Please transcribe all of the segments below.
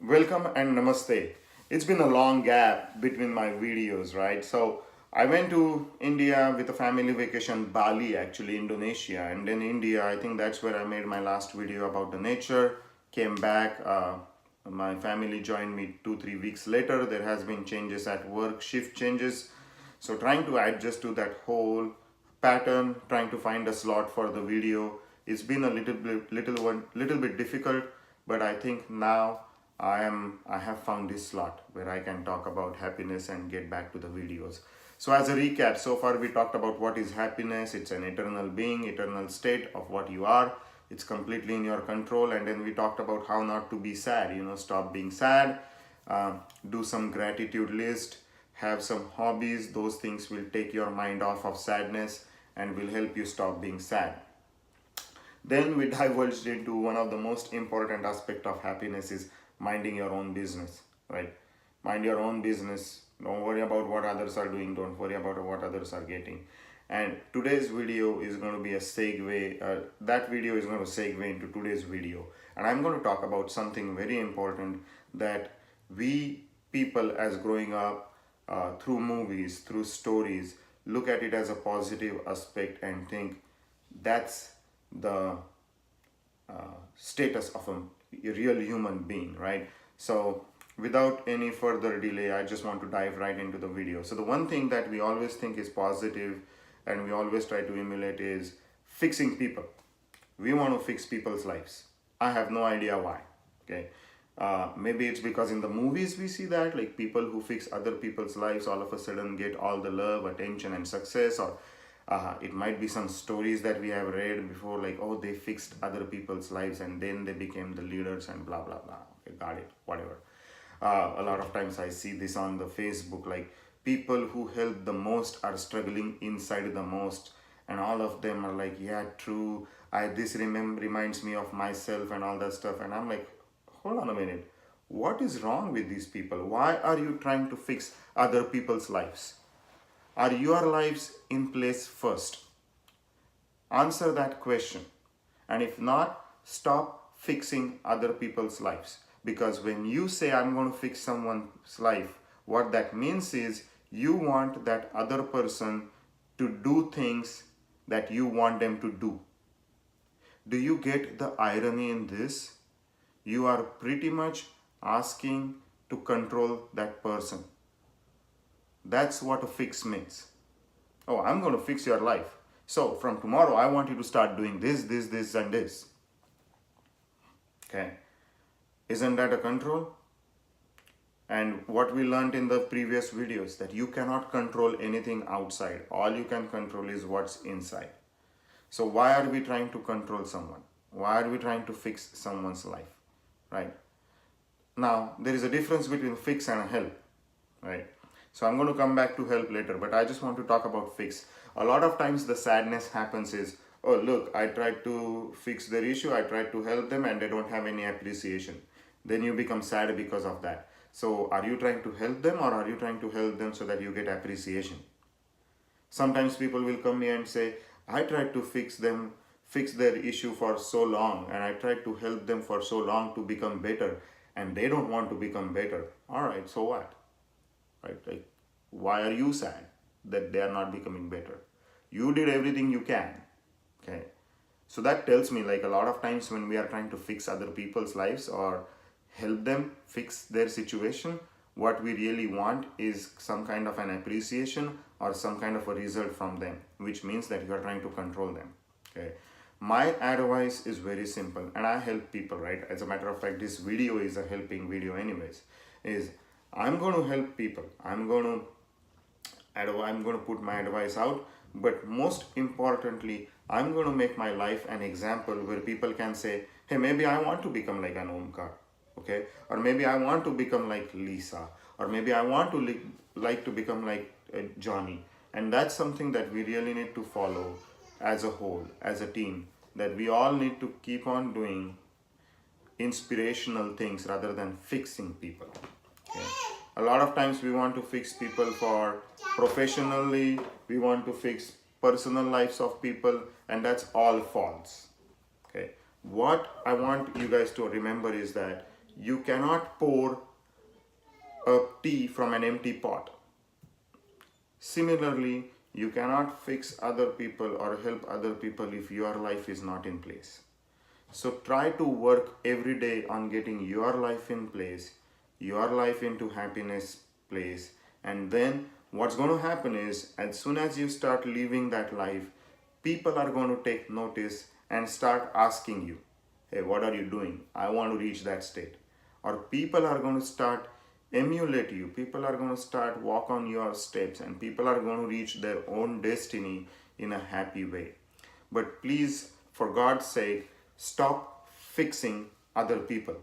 Welcome and namaste. It's been a long gap between my videos, right? So I went to India with a family vacation, Bali actually, Indonesia, and then India. I think that's where I made my last video about the nature. Came back. My family joined me 2-3 weeks later. There has been changes at work, shift changes. So trying to adjust to that whole pattern, trying to find a slot for the video. It's been a little bit difficult, but I think now I have found this slot where I can talk about happiness and get back to the videos. So as a recap, so far we talked about what is happiness. It's an eternal being, eternal state of what you are. It's completely in your control. And then we talked about how not to be sad. Stop being sad. Do some gratitude list. Have some hobbies. Those things will take your mind off of sadness and will help you stop being sad. Then we diverged into one of the most important aspect of happiness is minding your own business, right? Mind your own business. Don't worry about what others are doing. Don't worry about what others are getting. And today's video is going to be a segue. That video is going to segue into today's video. And I'm going to talk about something very important that we people as growing up through movies, through stories, look at it as a positive aspect and think that's the status of a real human being, right? So without any further delay, I just want to dive right into the video. So the one thing that we always think is positive and we always try to emulate is fixing people. We want to fix people's lives. I have no idea why. Okay. Maybe it's because in the movies we see that, like, people who fix other people's lives all of a sudden get all the love, attention and success. Or it might be some stories that we have read before, like, oh, they fixed other people's lives and then they became the leaders and blah blah blah. Okay, got it, whatever. A lot of times I see this on the Facebook, like, people who help the most are struggling inside the most, and all of them are like, yeah, true, this reminds me of myself and all that stuff. And I'm like, hold on a minute, what is wrong with these people? Why are you trying to fix other people's lives? Are your lives in place first? Answer that question. And if not, stop fixing other people's lives. Because when you say, I'm going to fix someone's life, what that means is you want that other person to do things that you want them to do. Do you get the irony in this? You are pretty much asking to control that person. That's what a fix means. Oh, I'm going to fix your life. So from tomorrow, I want you to start doing this, and this. Okay. Isn't that a control? And what we learned in the previous videos, that you cannot control anything outside. All you can control is what's inside. So why are we trying to control someone? Why are we trying to fix someone's life? Right? Now, there is a difference between fix and help. Right? So I'm going to come back to help later, but I just want to talk about fix. A lot of times the sadness happens is, oh, look, I tried to fix their issue, I tried to help them and they don't have any appreciation. Then you become sad because of that. So are you trying to help them, or are you trying to help them so that you get appreciation? Sometimes people will come here and say, I tried to fix their issue for so long, and I tried to help them for so long to become better, and they don't want to become better. All right, so what? Right? Like, why are you sad that they are not becoming better? You did everything you can. Okay. So that tells me, like, a lot of times when we are trying to fix other people's lives or help them fix their situation, what we really want is some kind of an appreciation or some kind of a result from them, which means that you are trying to control them. Okay. My advice is very simple, and I help people, right? As a matter of fact, this video is a helping video anyways. Is I'm going to help people. I'm going to put my advice out, but most importantly, I'm going to make my life an example where people can say, hey, maybe I want to become like an Omkar, okay? Or maybe I want to become like Lisa, or maybe I want to like to become like Johnny. And that's something that we really need to follow as a whole, as a team, that we all need to keep on doing inspirational things rather than fixing people. Okay. A lot of times we want to fix people for professionally, we want to fix personal lives of people, and that's all false. Okay. What I want you guys to remember is that You cannot pour a tea from an empty pot. Similarly, you cannot fix other people or help other people if your life is not in place. So try to work every day on getting your life in place, your life into happiness place, and then what's going to happen is as soon as you start living that life, people are going to take notice and start asking you, hey, what are you doing? I want to reach that state. Or people are going to start emulate you. People are going to start walk on your steps, and people are going to reach their own destiny in a happy way. But please, for God's sake, stop fixing other people.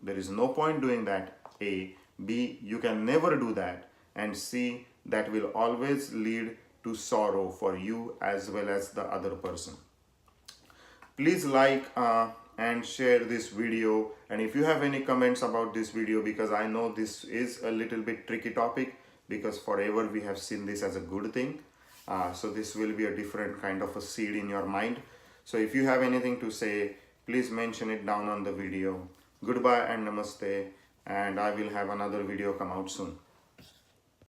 There is no point doing that. A. B. You can never do that. And C. That will always lead to sorrow for you as well as the other person. Please like and share this video, and if you have any comments about this video, because I know this is a little bit tricky topic, because forever we have seen this as a good thing. So this will be a different kind of a seed in your mind. So if you have anything to say, please mention it down on the video. Goodbye and namaste, and I will have another video come out soon.